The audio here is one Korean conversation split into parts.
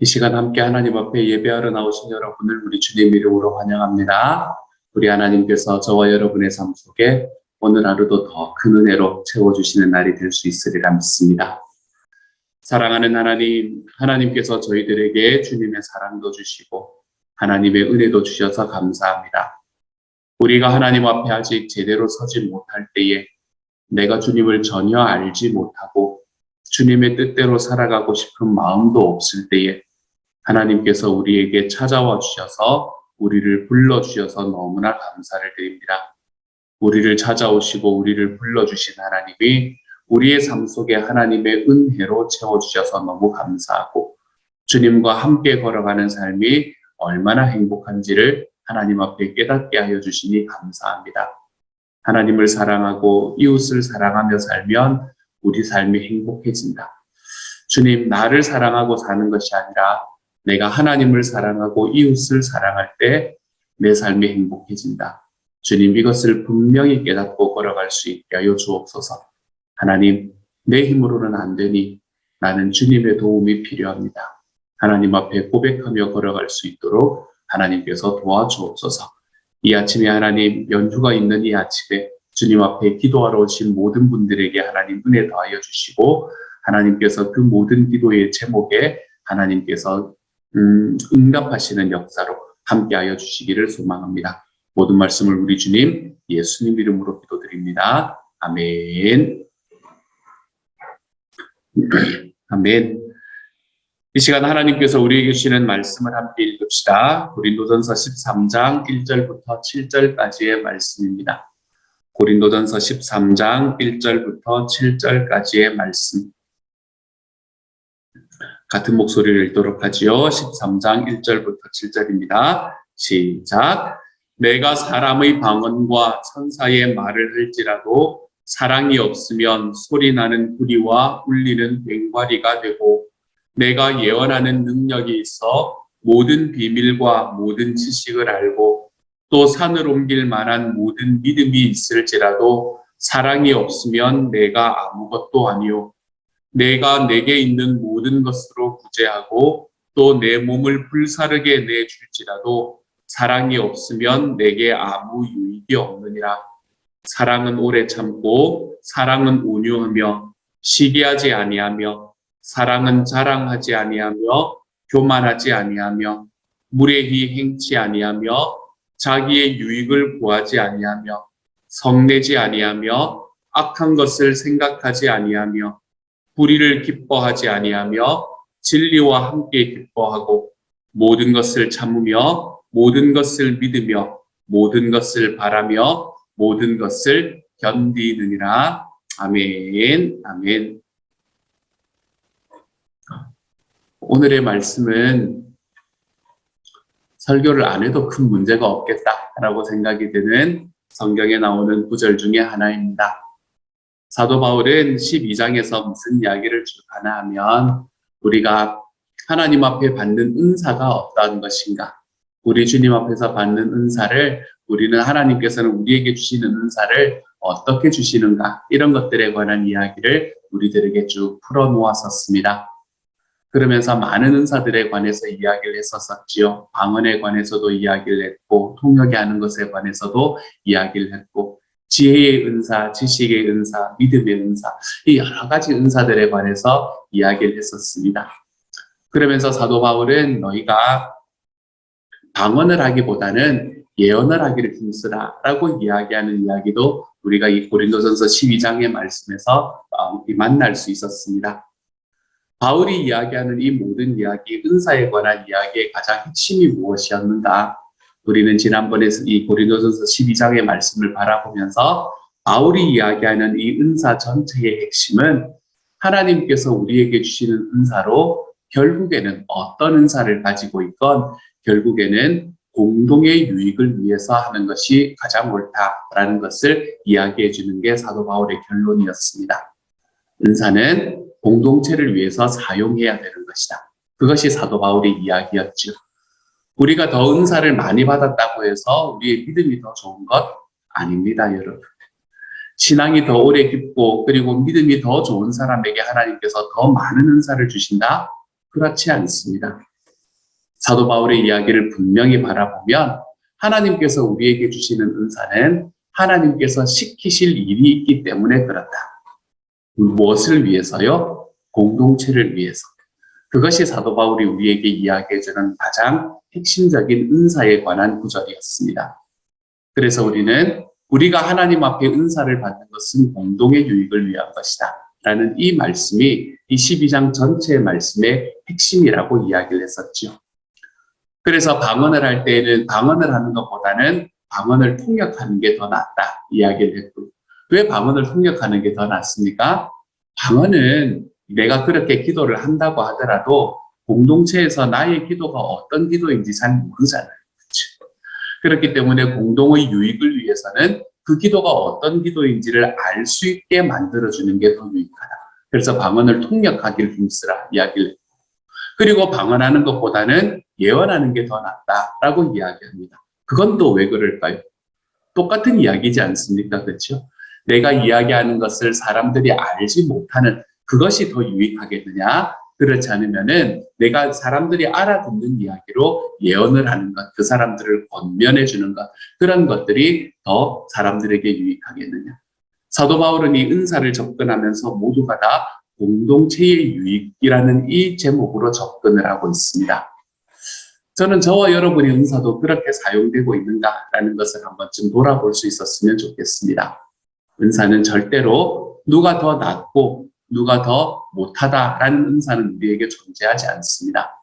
이 시간 함께 하나님 앞에 예배하러 나오신 여러분을 우리 주님 이름으로 환영합니다. 우리 하나님께서 저와 여러분의 삶 속에 오늘 하루도 더 큰 은혜로 채워주시는 날이 될 수 있으리라 믿습니다. 사랑하는 하나님, 하나님께서 저희들에게 주님의 사랑도 주시고 하나님의 은혜도 주셔서 감사합니다. 우리가 하나님 앞에 아직 제대로 서지 못할 때에 내가 주님을 전혀 알지 못하고 주님의 뜻대로 살아가고 싶은 마음도 없을 때에 하나님께서 우리에게 찾아와 주셔서 우리를 불러주셔서 너무나 감사를 드립니다. 우리를 찾아오시고 우리를 불러주신 하나님이 우리의 삶 속에 하나님의 은혜로 채워주셔서 너무 감사하고 주님과 함께 걸어가는 삶이 얼마나 행복한지를 하나님 앞에 깨닫게 하여 주시니 감사합니다. 하나님을 사랑하고 이웃을 사랑하며 살면 우리 삶이 행복해진다. 주님, 나를 사랑하고 사는 것이 아니라 내가 하나님을 사랑하고 이웃을 사랑할 때 내 삶이 행복해진다. 주님, 이것을 분명히 깨닫고 걸어갈 수 있게 하여 주옵소서. 하나님, 내 힘으로는 안 되니 나는 주님의 도움이 필요합니다. 하나님 앞에 고백하며 걸어갈 수 있도록 하나님께서 도와주옵소서. 이 아침에 하나님, 연휴가 있는 이 아침에 주님 앞에 기도하러 오신 모든 분들에게 하나님 은혜 더하여 주시고 하나님께서 그 모든 기도의 제목에 하나님께서 응답하시는 역사로 함께하여 주시기를 소망합니다. 모든 말씀을 우리 주님 예수님 이름으로 기도드립니다. 아멘. 아멘. 이 시간 하나님께서 우리에게 주시는 말씀을 함께 읽읍시다. 고린도전서 13장 1절부터 7절까지의 말씀입니다. 고린도전서 13장 1절부터 7절까지의 말씀. 같은 목소리를 읽도록 하지요. 13장 1절부터 7절입니다. 시작. 내가 사람의 방언과 천사의 말을 할지라도 사랑이 없으면 소리나는 구리와 울리는 괭과리가 되고 내가 예언하는 능력이 있어 모든 비밀과 모든 지식을 알고 또 산을 옮길 만한 모든 믿음이 있을지라도 사랑이 없으면 내가 아무것도 아니요 내가 내게 있는 모든 것으로 구제하고 또 내 몸을 불사르게 내줄지라도 사랑이 없으면 내게 아무 유익이 없느니라. 사랑은 오래 참고 사랑은 온유하며 시기하지 아니하며 사랑은 자랑하지 아니하며 교만하지 아니하며 무례히 행치 아니하며 자기의 유익을 구하지 아니하며 성내지 아니하며 악한 것을 생각하지 아니하며 불의를 기뻐하지 아니하며 진리와 함께 기뻐하고 모든 것을 참으며 모든 것을 믿으며 모든 것을 바라며 모든 것을 견디느니라. 아멘. 아멘. 오늘의 말씀은 설교를 안 해도 큰 문제가 없겠다라고 생각이 드는 성경에 나오는 구절 중에 하나입니다. 사도 바울은 12장에서 무슨 이야기를 쭉 하나 하면 우리가 하나님 앞에 받는 은사가 어떠한 것인가, 우리 주님 앞에서 받는 은사를 우리는 하나님께서는 우리에게 주시는 은사를 어떻게 주시는가, 이런 것들에 관한 이야기를 우리들에게 쭉 풀어놓았었습니다. 그러면서 많은 은사들에 관해서 이야기를 했었지요. 방언에 관해서도 이야기를 했고 통역이 하는 것에 관해서도 이야기를 했고 지혜의 은사, 지식의 은사, 믿음의 은사, 이 여러 가지 은사들에 관해서 이야기를 했었습니다. 그러면서 사도 바울은 너희가 방언을 하기보다는 예언을 하기를 힘쓰라라고 이야기하는 이야기도 우리가 이 고린도전서 12장의 말씀에서 만날 수 있었습니다. 바울이 이야기하는 이 모든 이야기, 은사에 관한 이야기의 가장 핵심이 무엇이었는가? 우리는 지난번에 이 고린도전서 12장의 말씀을 바라보면서 바울이 이야기하는 이 은사 전체의 핵심은 하나님께서 우리에게 주시는 은사로 결국에는 어떤 은사를 가지고 있건 결국에는 공동의 유익을 위해서 하는 것이 가장 옳다라는 것을 이야기해 주는 게 사도 바울의 결론이었습니다. 은사는 공동체를 위해서 사용해야 되는 것이다. 그것이 사도 바울의 이야기였죠. 우리가 더 은사를 많이 받았다고 해서 우리의 믿음이 더 좋은 것 아닙니다, 여러분. 신앙이 더 오래 깊고 그리고 믿음이 더 좋은 사람에게 하나님께서 더 많은 은사를 주신다? 그렇지 않습니다. 사도 바울의 이야기를 분명히 바라보면 하나님께서 우리에게 주시는 은사는 하나님께서 시키실 일이 있기 때문에 그렇다. 무엇을 위해서요? 공동체를 위해서. 그것이 사도 바울이 우리에게 이야기해주는 가장 핵심적인 은사에 관한 구절이었습니다. 그래서 우리가 하나님 앞에 은사를 받는 것은 공동의 유익을 위한 것이다 라는 이 말씀이 이 12장 전체의 말씀의 핵심이라고 이야기를 했었죠. 그래서 방언을 할 때에는 방언을 하는 것보다는 방언을 통역하는 게 더 낫다 이야기를 했고요. 왜 방언을 통역하는 게 더 낫습니까? 방언은 내가 그렇게 기도를 한다고 하더라도 공동체에서 나의 기도가 어떤 기도인지 잘 모르잖아요. 그렇죠? 그렇기 때문에 공동의 유익을 위해서는 그 기도가 어떤 기도인지를 알 수 있게 만들어주는 게 더 유익하다. 그래서 방언을 통역하기를 힘쓰라 이야기를 했고, 그리고 방언하는 것보다는 예언하는 게 더 낫다라고 이야기합니다. 그건 또 왜 그럴까요? 똑같은 이야기지 않습니까? 그렇죠? 내가 이야기하는 것을 사람들이 알지 못하는 그것이 더 유익하겠느냐? 그렇지 않으면은 내가 사람들이 알아듣는 이야기로 예언을 하는 것, 그 사람들을 권면해 주는 것, 그런 것들이 더 사람들에게 유익하겠느냐? 사도 바울은 이 은사를 접근하면서 모두가 다 공동체의 유익이라는 이 제목으로 접근을 하고 있습니다. 저는 저와 여러분의 은사도 그렇게 사용되고 있는가라는 것을 한 번쯤 돌아볼 수 있었으면 좋겠습니다. 은사는 절대로 누가 더 낫고 누가 더 못하다라는 은사는 우리에게 존재하지 않습니다.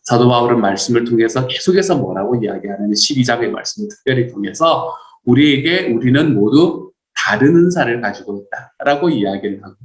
사도 바울은 말씀을 통해서 계속해서 뭐라고 이야기하냐면 12장의 말씀을 특별히 통해서 우리는 모두 다른 은사를 가지고 있다라고 이야기를 하고,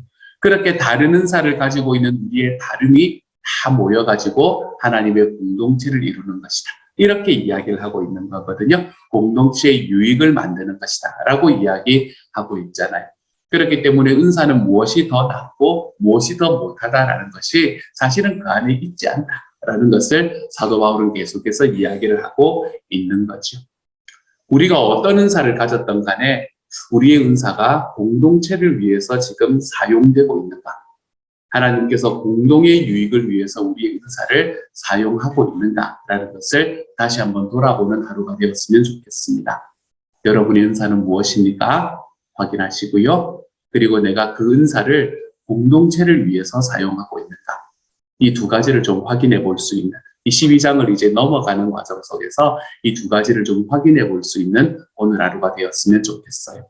그렇게 다른 은사를 가지고 있는 우리의 다름이 다 모여가지고 하나님의 공동체를 이루는 것이다. 이렇게 이야기를 하고 있는 거거든요. 공동체의 유익을 만드는 것이다 라고 이야기하고 있잖아요. 그렇기 때문에 은사는 무엇이 더 낫고 무엇이 더 못하다라는 것이 사실은 그 안에 있지 않다라는 것을 사도 바울은 계속해서 이야기를 하고 있는 거죠. 우리가 어떤 은사를 가졌던 간에 우리의 은사가 공동체를 위해서 지금 사용되고 있는가? 하나님께서 공동의 유익을 위해서 우리의 은사를 사용하고 있는가라는 것을 다시 한번 돌아보는 하루가 되었으면 좋겠습니다. 여러분의 은사는 무엇입니까? 확인하시고요. 그리고 내가 그 은사를 공동체를 위해서 사용하고 있는가? 이 두 가지를 좀 확인해 볼 수 있는, 이 12장을 이제 넘어가는 과정 속에서 이 두 가지를 좀 확인해 볼 수 있는 오늘 하루가 되었으면 좋겠어요.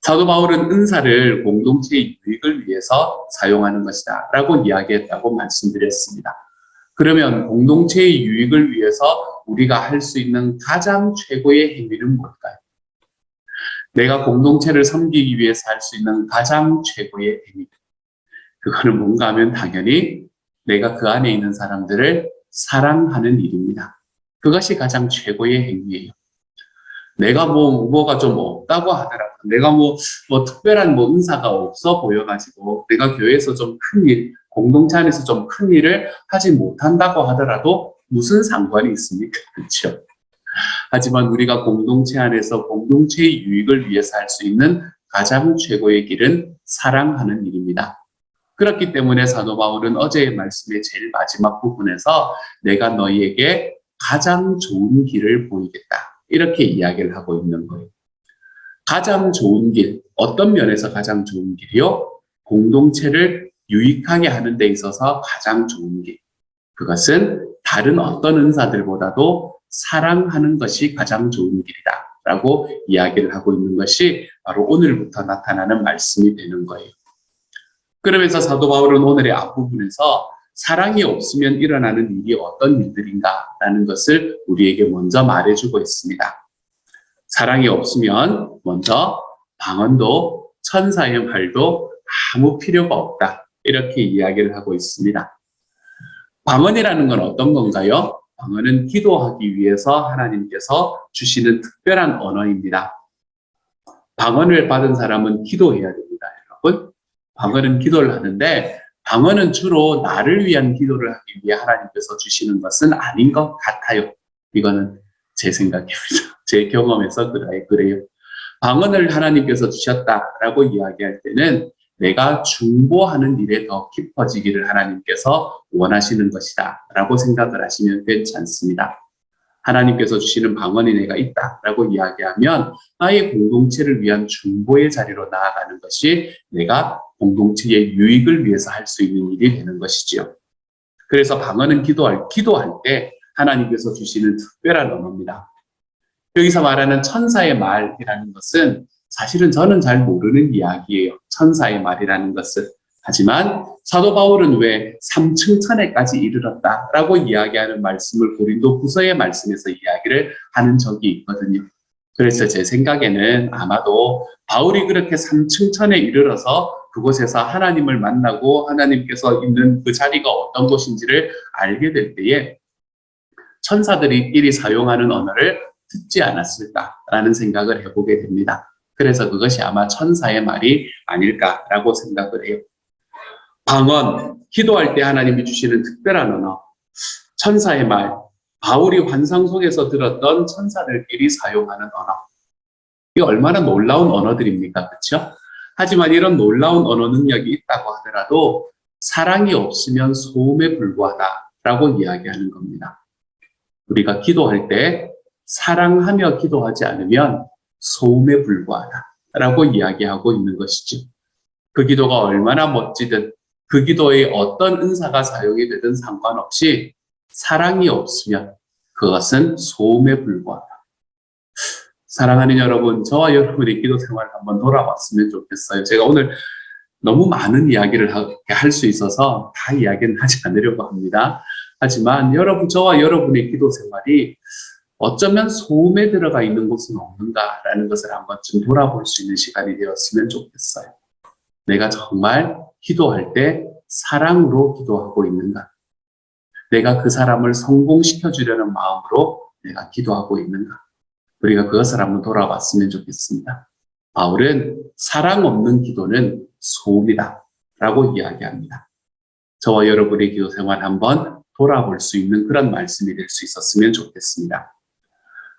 사도 바울은 은사를 공동체의 유익을 위해서 사용하는 것이다 라고 이야기했다고 말씀드렸습니다. 그러면 공동체의 유익을 위해서 우리가 할 수 있는 가장 최고의 행위는 뭘까요? 내가 공동체를 섬기기 위해서 할 수 있는 가장 최고의 행위, 그거는 뭔가 하면 당연히 내가 그 안에 있는 사람들을 사랑하는 일입니다. 그것이 가장 최고의 행위예요. 내가 뭐가 좀 없다고 하더라도, 내가 특별한 은사가 없어 보여가지고, 내가 교회에서 좀 큰 일, 공동체 안에서 좀 큰 일을 하지 못한다고 하더라도 무슨 상관이 있습니까? 그렇죠? 하지만 우리가 공동체 안에서 공동체의 유익을 위해서 할 수 있는 가장 최고의 길은 사랑하는 일입니다. 그렇기 때문에 사도 바울은 어제의 말씀의 제일 마지막 부분에서 내가 너희에게 가장 좋은 길을 보이겠다, 이렇게 이야기를 하고 있는 거예요. 가장 좋은 길, 어떤 면에서 가장 좋은 길이요? 공동체를 유익하게 하는 데 있어서 가장 좋은 길. 그것은 다른 어떤 은사들보다도 사랑하는 것이 가장 좋은 길이다 라고 이야기를 하고 있는 것이 바로 오늘부터 나타나는 말씀이 되는 거예요. 그러면서 사도 바울은 오늘의 앞부분에서 사랑이 없으면 일어나는 일이 어떤 일들인가라는 것을 우리에게 먼저 말해주고 있습니다. 사랑이 없으면 먼저 방언도 천사의 말도 아무 필요가 없다, 이렇게 이야기를 하고 있습니다. 방언이라는 건 어떤 건가요? 방언은 기도하기 위해서 하나님께서 주시는 특별한 언어입니다. 방언을 받은 사람은 기도해야 됩니다, 여러분. 방언은 기도를 하는데, 방언은 주로 나를 위한 기도를 하기 위해 하나님께서 주시는 것은 아닌 것 같아요. 이거는 제 생각입니다. 제 경험에서 그래요. 방언을 하나님께서 주셨다라고 이야기할 때는 내가 중보하는 일에 더 깊어지기를 하나님께서 원하시는 것이다 라고 생각을 하시면 괜찮습니다. 하나님께서 주시는 방언이 내가 있다라고 이야기하면 나의 공동체를 위한 중보의 자리로 나아가는 것이 내가 공동체의 유익을 위해서 할 수 있는 일이 되는 것이지요. 그래서 방언은 기도할 때 하나님께서 주시는 특별한 언어입니다. 여기서 말하는 천사의 말이라는 것은 사실은 저는 잘 모르는 이야기예요. 천사의 말이라는 것은. 하지만 사도 바울은 왜 3층 천에까지 이르렀다라고 이야기하는 말씀을 고린도후서의 말씀에서 이야기를 하는 적이 있거든요. 그래서 제 생각에는 아마도 바울이 그렇게 3층 천에 이르러서 그곳에서 하나님을 만나고 하나님께서 있는 그 자리가 어떤 곳인지를 알게 될 때에 천사들이끼리 사용하는 언어를 듣지 않았을까라는 생각을 해보게 됩니다. 그래서 그것이 아마 천사의 말이 아닐까라고 생각을 해요. 방언, 기도할 때 하나님이 주시는 특별한 언어, 천사의 말, 바울이 환상 속에서 들었던 천사들끼리 사용하는 언어. 이게 얼마나 놀라운 언어들입니까? 그렇죠? 하지만 이런 놀라운 언어 능력이 있다고 하더라도 사랑이 없으면 소음에 불과하다라고 이야기하는 겁니다. 우리가 기도할 때 사랑하며 기도하지 않으면 소음에 불과하다라고 이야기하고 있는 것이죠. 그 기도가 얼마나 멋지든 그 기도에 어떤 은사가 사용이 되든 상관없이 사랑이 없으면 그것은 소음에 불과하다. 사랑하는 여러분, 저와 여러분의 기도 생활을 한번 돌아봤으면 좋겠어요. 제가 오늘 너무 많은 이야기를 할 수 있어서 다 이야기는 하지 않으려고 합니다. 하지만 저와 여러분의 기도 생활이 어쩌면 소음에 들어가 있는 곳은 없는가라는 것을 한 번쯤 돌아볼 수 있는 시간이 되었으면 좋겠어요. 내가 정말 기도할 때 사랑으로 기도하고 있는가? 내가 그 사람을 성공시켜 주려는 마음으로 내가 기도하고 있는가? 우리가 그것을 한번 돌아봤으면 좋겠습니다. 바울은 사랑 없는 기도는 소음이다 라고 이야기합니다. 저와 여러분의 기도 생활 한번 돌아볼 수 있는 그런 말씀이 될 수 있었으면 좋겠습니다.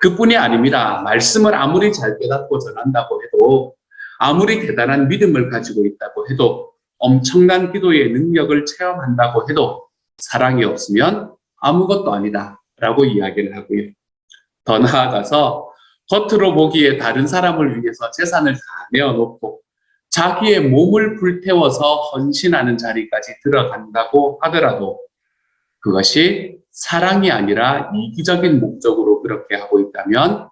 그뿐이 아닙니다. 말씀을 아무리 잘 깨닫고 전한다고 해도 아무리 대단한 믿음을 가지고 있다고 해도 엄청난 기도의 능력을 체험한다고 해도 사랑이 없으면 아무것도 아니다 라고 이야기를 하고요. 더 나아가서 겉으로 보기에 다른 사람을 위해서 재산을 다 내어놓고 자기의 몸을 불태워서 헌신하는 자리까지 들어간다고 하더라도 그것이 사랑이 아니라 이기적인 목적으로 그렇게 하고 있다면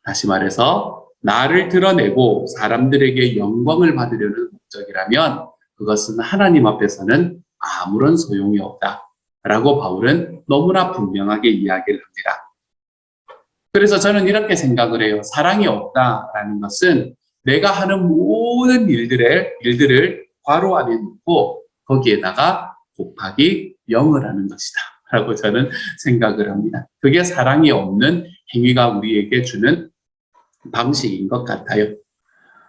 다시 말해서 나를 드러내고 사람들에게 영광을 받으려는 목적이라면 그것은 하나님 앞에서는 아무런 소용이 없다라고 바울은 너무나 분명하게 이야기를 합니다. 그래서 저는 이렇게 생각을 해요. 사랑이 없다라는 것은 내가 하는 모든 일들을 괄호 안에 놓고 거기에다가 곱하기 0을 하는 것이다 라고 저는 생각을 합니다. 그게 사랑이 없는 행위가 우리에게 주는 방식인 것 같아요.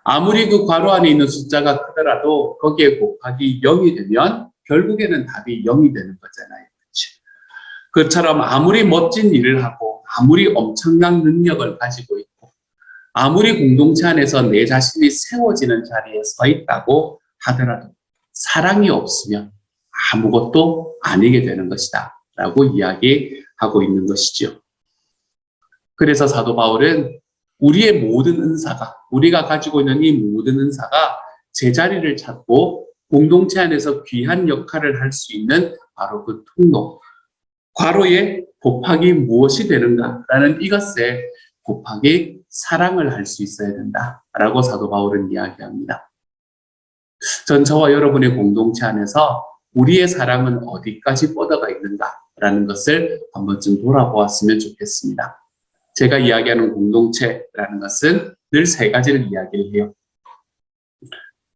아무리 그 괄호 안에 있는 숫자가 크더라도 거기에 곱하기 0이 되면 결국에는 답이 0이 되는 거잖아요. 그렇죠? 그처럼 아무리 멋진 일을 하고 아무리 엄청난 능력을 가지고 있고 아무리 공동체 안에서 내 자신이 세워지는 자리에 서 있다고 하더라도 사랑이 없으면 아무것도 아니게 되는 것이다 라고 이야기하고 있는 것이죠. 그래서 사도 바울은 우리의 모든 은사가, 우리가 가지고 있는 이 모든 은사가 제자리를 찾고 공동체 안에서 귀한 역할을 할 수 있는 바로 그 통로, 괄호에 곱하기 무엇이 되는가라는 이것에 곱하기 사랑을 할 수 있어야 된다라고 사도 바울은 이야기합니다. 전 저와 여러분의 공동체 안에서 우리의 사랑은 어디까지 뻗어가 있는가라는 것을 한 번쯤 돌아보았으면 좋겠습니다. 제가 이야기하는 공동체라는 것은 늘 세 가지를 이야기를 해요.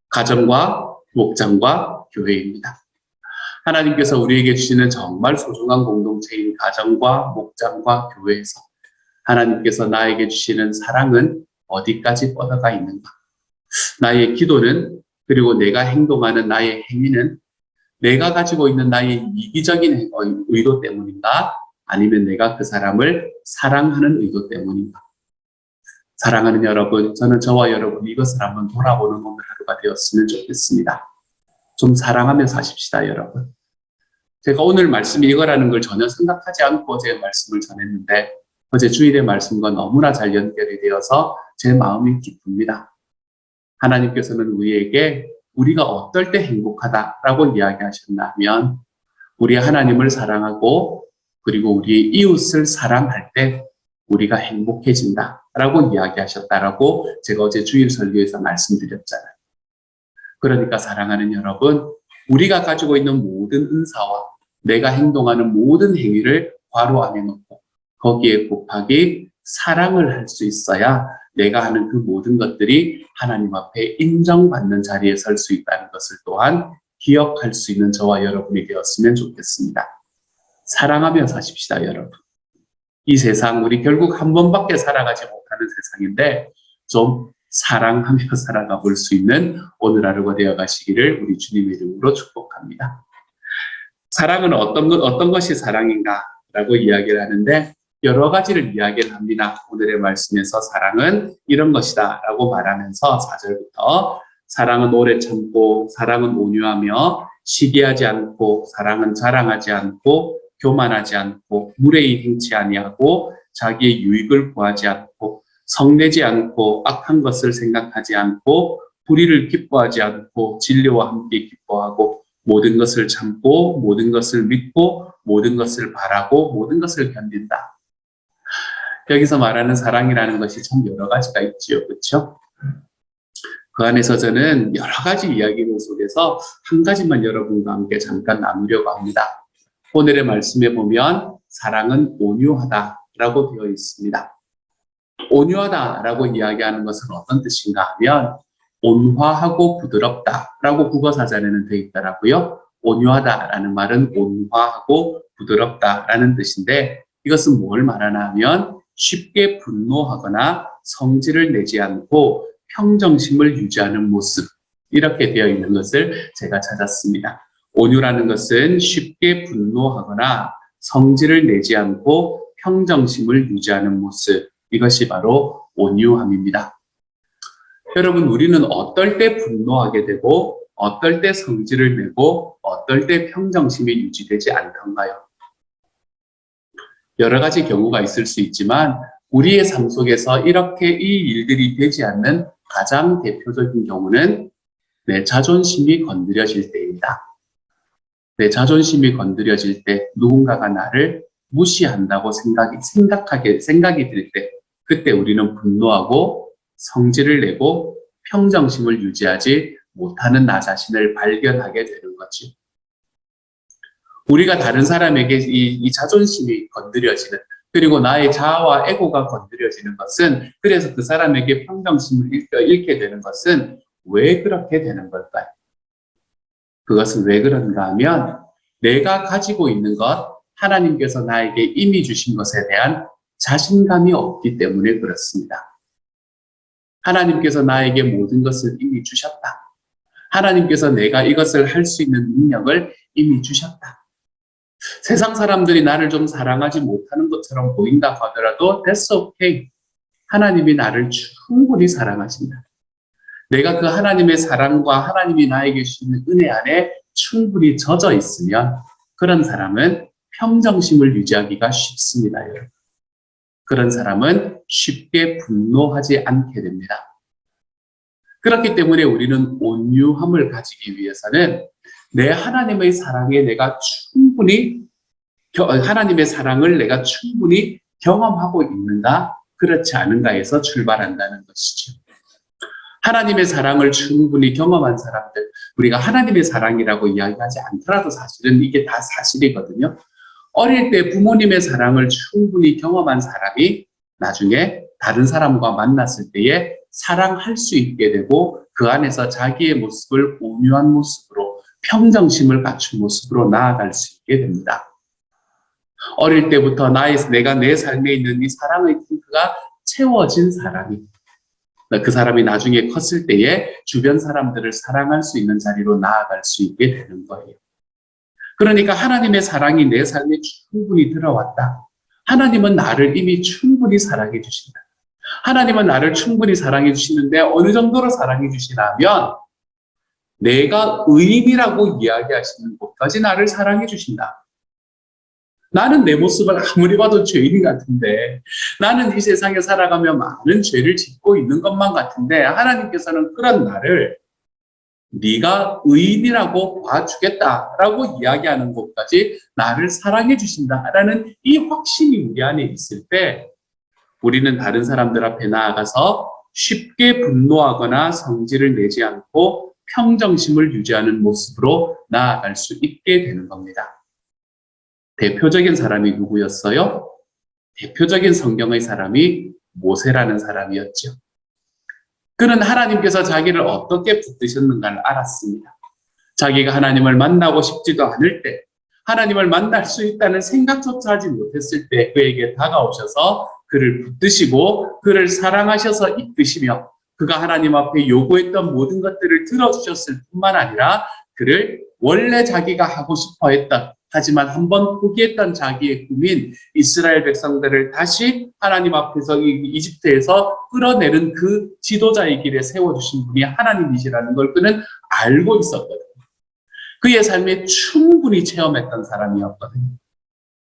가정과 목장과 교회입니다. 하나님께서 우리에게 주시는 정말 소중한 공동체인 가정과 목장과 교회에서 하나님께서 나에게 주시는 사랑은 어디까지 뻗어가 있는가? 나의 기도는 그리고 내가 행동하는 나의 행위는 내가 가지고 있는 나의 이기적인 의도 때문인가? 아니면 내가 그 사람을 사랑하는 의도 때문인가? 사랑하는 여러분, 저는 저와 여러분이 이것을 한번 돌아보는 오늘 하루가 되었으면 좋겠습니다. 좀 사랑하며 사십시다, 여러분. 제가 오늘 말씀이 이거라는 걸 전혀 생각하지 않고 어제 말씀을 전했는데 어제 주일의 말씀과 너무나 잘 연결이 되어서 제 마음이 기쁩니다. 하나님께서는 우리에게 우리가 어떨 때 행복하다라고 이야기하셨냐면 우리 하나님을 사랑하고 그리고 우리의 이웃을 사랑할 때 우리가 행복해진다라고 이야기하셨다라고 제가 어제 주일 설교에서 말씀드렸잖아요. 그러니까 사랑하는 여러분, 우리가 가지고 있는 모든 은사와 내가 행동하는 모든 행위를 괄호 안에 놓고 거기에 곱하기 사랑을 할 수 있어야 내가 하는 그 모든 것들이 하나님 앞에 인정받는 자리에 설 수 있다는 것을 또한 기억할 수 있는 저와 여러분이 되었으면 좋겠습니다. 사랑하며 사십시다, 여러분. 이 세상 우리 결국 한 번밖에 살아가지 못하는 세상인데 좀 사랑하며 살아가 볼 수 있는 오늘 하루가 되어 가시기를 우리 주님의 이름으로 축복합니다. 사랑은 어떤 것이 사랑인가라고 이야기를 하는데 여러 가지를 이야기를 합니다. 오늘의 말씀에서 사랑은 이런 것이다 라고 말하면서 4절부터 사랑은 오래 참고 사랑은 온유하며 시기하지 않고 사랑은 자랑하지 않고 교만하지 않고 무례히 행치 아니하고 자기의 유익을 구하지 않고 성내지 않고 악한 것을 생각하지 않고 불의를 기뻐하지 않고 진리와 함께 기뻐하고 모든 것을 참고 모든 것을 믿고 모든 것을 바라고 모든 것을 견딘다. 여기서 말하는 사랑이라는 것이 참 여러 가지가 있지요. 그렇죠? 그 안에서 저는 여러 가지 이야기들 속에서 한 가지만 여러분과 함께 잠깐 나누려고 합니다. 오늘의 말씀에 보면 사랑은 온유하다라고 되어 있습니다. 온유하다라고 이야기하는 것은 어떤 뜻인가 하면 온화하고 부드럽다라고 국어사전에는 되어 있더라고요. 온유하다라는 말은 온화하고 부드럽다라는 뜻인데 이것은 뭘 말하나 하면 쉽게 분노하거나 성질을 내지 않고 평정심을 유지하는 모습 이렇게 되어 있는 것을 제가 찾았습니다. 온유라는 것은 쉽게 분노하거나 성질을 내지 않고 평정심을 유지하는 모습 이것이 바로 온유함입니다. 여러분 우리는 어떨 때 분노하게 되고 어떨 때 성질을 내고 어떨 때 평정심이 유지되지 않던가요? 여러 가지 경우가 있을 수 있지만 우리의 삶 속에서 이렇게 이 일들이 되지 않는 가장 대표적인 경우는 내 자존심이 건드려질 때입니다. 내 자존심이 건드려질 때 누군가가 나를 무시한다고 생각이 들 때 그때 우리는 분노하고 성질을 내고 평정심을 유지하지 못하는 나 자신을 발견하게 되는 거지. 우리가 다른 사람에게 이 자존심이 건드려지는 그리고 나의 자아와 에고가 건드려지는 것은 그래서 그 사람에게 평정심을 잃게 되는 것은 왜 그렇게 되는 걸까요? 그것은 왜 그런가 하면 내가 가지고 있는 것, 하나님께서 나에게 이미 주신 것에 대한 자신감이 없기 때문에 그렇습니다. 하나님께서 나에게 모든 것을 이미 주셨다. 하나님께서 내가 이것을 할 수 있는 능력을 이미 주셨다. 세상 사람들이 나를 좀 사랑하지 못하는 것처럼 보인다고 하더라도 that's okay. 하나님이 나를 충분히 사랑하신다. 내가 그 하나님의 사랑과 하나님이 나에게 주시는 은혜 안에 충분히 젖어 있으면 그런 사람은 평정심을 유지하기가 쉽습니다. 여러분. 그런 사람은 쉽게 분노하지 않게 됩니다. 그렇기 때문에 우리는 온유함을 가지기 위해서는 내 하나님의 사랑에 내가 충분히 하나님의 사랑을 내가 충분히 경험하고 있는가 그렇지 않은가에서 출발한다는 것이죠. 하나님의 사랑을 충분히 경험한 사람들, 우리가 하나님의 사랑이라고 이야기하지 않더라도 사실은 이게 다 사실이거든요. 어릴 때 부모님의 사랑을 충분히 경험한 사람이 나중에 다른 사람과 만났을 때에 사랑할 수 있게 되고 그 안에서 자기의 모습을 온유한 모습으로 평정심을 갖춘 모습으로 나아갈 수 있게 됩니다. 어릴 때부터 내가 내 삶에 있는 이 사랑의 탱크가 채워진 사람이 그 사람이 나중에 컸을 때에 주변 사람들을 사랑할 수 있는 자리로 나아갈 수 있게 되는 거예요. 그러니까 하나님의 사랑이 내 삶에 충분히 들어왔다. 하나님은 나를 이미 충분히 사랑해 주신다. 하나님은 나를 충분히 사랑해 주시는데 어느 정도로 사랑해 주시냐면 내가 의인이라고 이야기하시는 곳까지 나를 사랑해 주신다. 나는 내 모습을 아무리 봐도 죄인 같은데, 나는 이 세상에 살아가며 많은 죄를 짓고 있는 것만 같은데, 하나님께서는 그런 나를 네가 의인이라고 봐주겠다라고 이야기하는 것까지 나를 사랑해 주신다라는 이 확신이 우리 안에 있을 때, 우리는 다른 사람들 앞에 나아가서 쉽게 분노하거나 성질을 내지 않고 평정심을 유지하는 모습으로 나아갈 수 있게 되는 겁니다. 대표적인 사람이 누구였어요? 대표적인 성경의 사람이 모세라는 사람이었죠. 그는 하나님께서 자기를 어떻게 붙드셨는가를 알았습니다. 자기가 하나님을 만나고 싶지도 않을 때, 하나님을 만날 수 있다는 생각조차 하지 못했을 때 그에게 다가오셔서 그를 붙드시고 그를 사랑하셔서 이끄시며 그가 하나님 앞에 요구했던 모든 것들을 들어주셨을 뿐만 아니라 그를 원래 자기가 하고 싶어 했던, 하지만 한번 포기했던 자기의 꿈인 이스라엘 백성들을 다시 하나님 앞에서 이집트에서 끌어내는 그 지도자의 길에 세워주신 분이 하나님이시라는 걸 그는 알고 있었거든요. 그의 삶에 충분히 체험했던 사람이었거든요.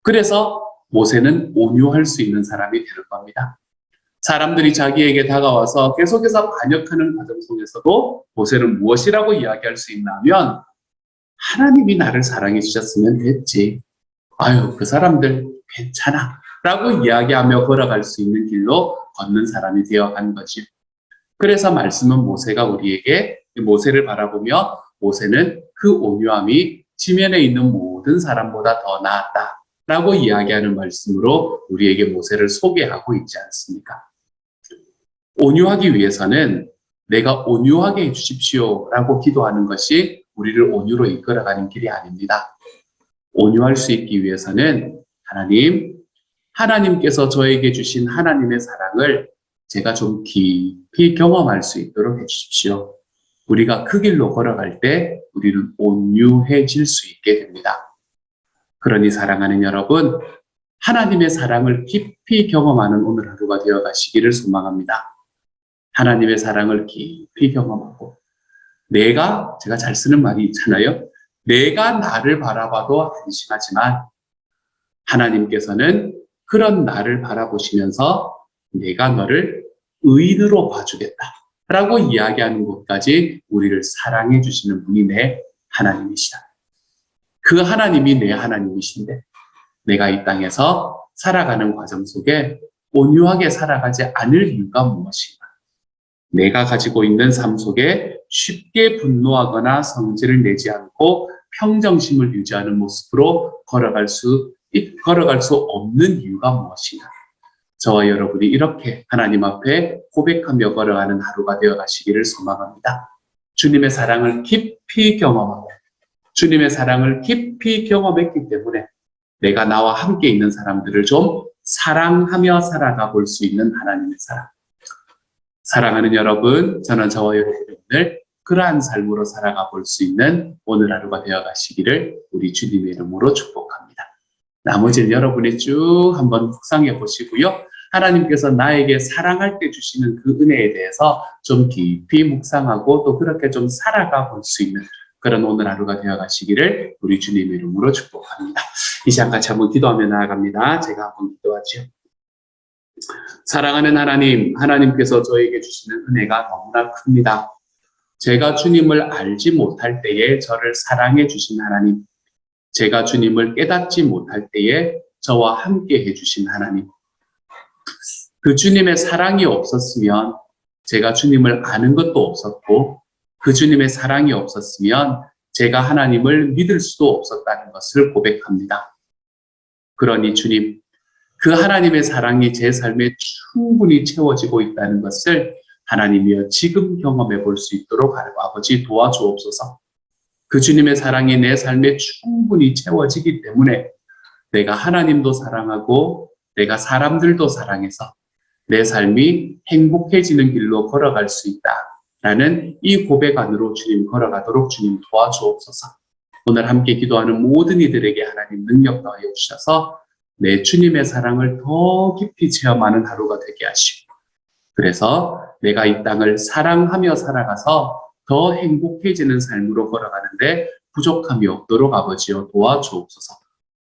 그래서 모세는 온유할 수 있는 사람이 되는 겁니다. 사람들이 자기에게 다가와서 계속해서 반역하는 과정 속에서도 모세는 무엇이라고 이야기할 수 있나 하면 하나님이 나를 사랑해 주셨으면 됐지. 아유, 그 사람들 괜찮아. 라고 이야기하며 걸어갈 수 있는 길로 걷는 사람이 되어간 거죠. 그래서 말씀은 모세가 우리에게 모세를 바라보며 모세는 그 온유함이 지면에 있는 모든 사람보다 더 나았다. 라고 이야기하는 말씀으로 우리에게 모세를 소개하고 있지 않습니까? 온유하기 위해서는 내가 온유하게 해주십시오 라고 기도하는 것이 우리를 온유로 이끌어가는 길이 아닙니다. 온유할 수 있기 위해서는 하나님께서 저에게 주신 하나님의 사랑을 제가 좀 깊이 경험할 수 있도록 해주십시오. 우리가 그 길로 걸어갈 때 우리는 온유해질 수 있게 됩니다. 그러니 사랑하는 여러분, 하나님의 사랑을 깊이 경험하는 오늘 하루가 되어 가시기를 소망합니다. 하나님의 사랑을 깊이 경험하고 제가 잘 쓰는 말이 있잖아요. 내가 나를 바라봐도 안심하지만 하나님께서는 그런 나를 바라보시면서 내가 너를 의인으로 봐주겠다 라고 이야기하는 것까지 우리를 사랑해 주시는 분이 내 하나님이시다. 그 하나님이 내 하나님이신데 내가 이 땅에서 살아가는 과정 속에 온유하게 살아가지 않을 이유가 무엇인가? 내가 가지고 있는 삶 속에 쉽게 분노하거나 성질을 내지 않고 평정심을 유지하는 모습으로 걸어갈 수 없는 이유가 무엇인가? 저와 여러분이 이렇게 하나님 앞에 고백하며 걸어가는 하루가 되어 가시기를 소망합니다. 주님의 사랑을 깊이 경험하고 주님의 사랑을 깊이 경험했기 때문에 내가 나와 함께 있는 사람들을 좀 사랑하며 살아가 볼 수 있는 하나님의 사랑. 사랑하는 여러분, 저는 저와 여러분을 그러한 삶으로 살아가 볼 수 있는 오늘 하루가 되어 가시기를 우리 주님의 이름으로 축복합니다. 나머지는 여러분이 쭉 한번 묵상해 보시고요. 하나님께서 나에게 사랑할 때 주시는 그 은혜에 대해서 좀 깊이 묵상하고 또 그렇게 좀 살아가 볼 수 있는 그런 오늘 하루가 되어 가시기를 우리 주님의 이름으로 축복합니다. 이 시간 같이 한번 기도하며 나아갑니다. 제가 한번 기도하죠. 사랑하는 하나님, 하나님께서 저에게 주시는 은혜가 너무나 큽니다. 제가 주님을 알지 못할 때에 저를 사랑해 주신 하나님, 제가 주님을 깨닫지 못할 때에 저와 함께 해주신 하나님, 그 주님의 사랑이 없었으면 제가 주님을 아는 것도 없었고 그 주님의 사랑이 없었으면 제가 하나님을 믿을 수도 없었다는 것을 고백합니다. 그러니 주님, 그 하나님의 사랑이 제 삶에 충분히 채워지고 있다는 것을 하나님이여 지금 경험해 볼 수 있도록 아버지 도와주옵소서. 그 주님의 사랑이 내 삶에 충분히 채워지기 때문에 내가 하나님도 사랑하고 내가 사람들도 사랑해서 내 삶이 행복해지는 길로 걸어갈 수 있다라는 이 고백 안으로 주님 걸어가도록 주님 도와주옵소서. 오늘 함께 기도하는 모든 이들에게 하나님 능력 더하여 주셔서 내 주님의 사랑을 더 깊이 체험하는 하루가 되게 하시고 그래서 내가 이 땅을 사랑하며 살아가서 더 행복해지는 삶으로 걸어가는데 부족함이 없도록 아버지여 도와주옵소서.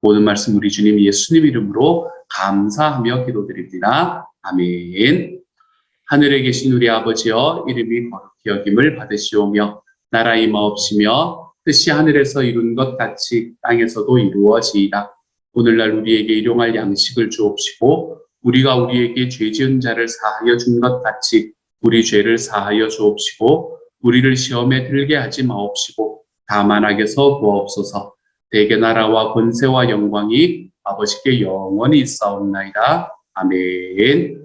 모든 말씀 우리 주님 예수님 이름으로 감사하며 기도드립니다. 아멘. 하늘에 계신 우리 아버지여 이름이 거룩히 여김을 받으시오며 나라 임하옵시며 뜻이 하늘에서 이룬 것 같이 땅에서도 이루어지이다. 오늘날 우리에게 일용할 양식을 주옵시고 우리가 우리에게 죄 지은 자를 사하여 준 것 같이 우리 죄를 사하여 주옵시고 우리를 시험에 들게 하지 마옵시고 다만 악에서 구하옵소서. 대개 나라와 권세와 영광이 아버지께 영원히 있사옵나이다. 아멘.